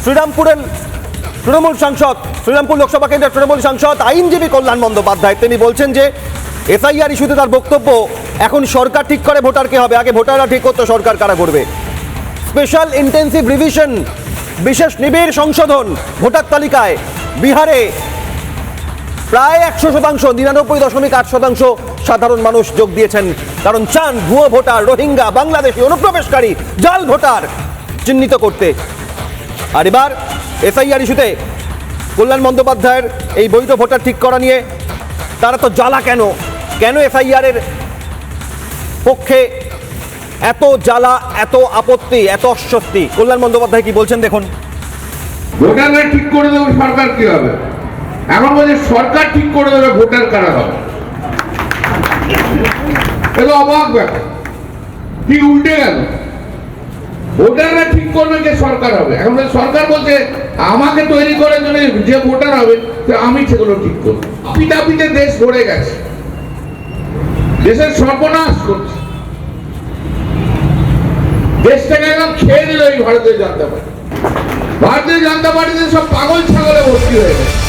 শ্রীরামপুরের তৃণমূল সাংসদ, শ্রীরামপুর লোকসভা কেন্দ্রের তৃণমূল সাংসদ আইনজীবী কল্যাণ বন্দ্যোপাধ্যায়, তিনি বলছেন যে এসআইআর ইস্যুতে তার বক্তব্য, এখন সরকার ঠিক করে ভোটার কে হবে, আগে ভোটাররা ঠিক করতো সরকার কারা করবে। স্পেশাল ইন্টেন্সিভ রিভিশন, বিশেষ নিবিড় সংশোধন ভোটার তালিকায় বিহারে প্রায় 100%, 99.8% সাধারণ মানুষ যোগ দিয়েছেন, কারণ চান ভুয়ো ভোটার, রোহিঙ্গা, বাংলাদেশি অনুপ্রবেশকারী, জাল ভোটার চিহ্নিত করতে। আর এবার এসআইআর ইস্যুতে কল্যাণ বন্দ্যোপাধ্যায়ের এই বৈধ ভোটার ঠিক করা নিয়ে তারা তো জ্বালা কেন এসআইআর এর পক্ষে এত জ্বালা, এত আপত্তি, এত অস্বস্তি, কল্যাণ বন্দ্যোপাধ্যায় কি বলছেন দেখুন। ভোটাররা ঠিক করে দেবে সরকার কি হবে, এখন বলছে সরকার ঠিক করে দেবে ভোটার কারা হবে। এটা অবাক ব্যাপার, কি উল্টে গেল। ভোটাররা ঠিক করবে যে সরকার হবে, এখন সরকার বলছে আমাকে তৈরি করার জন্য যে ভোটার হবে আমি সেগুলো ঠিক করবো। পিতাপিতে দেশ ভরে গেছে, দেশের সর্বনাশ করছে, দেশটাকে একদম খেয়ে দিল এই ভারতীয় জনতা পার্টি। ভারতীয় জনতা পার্টিতে সব পাগল ছাগলে ভর্তি হয়ে গেছে।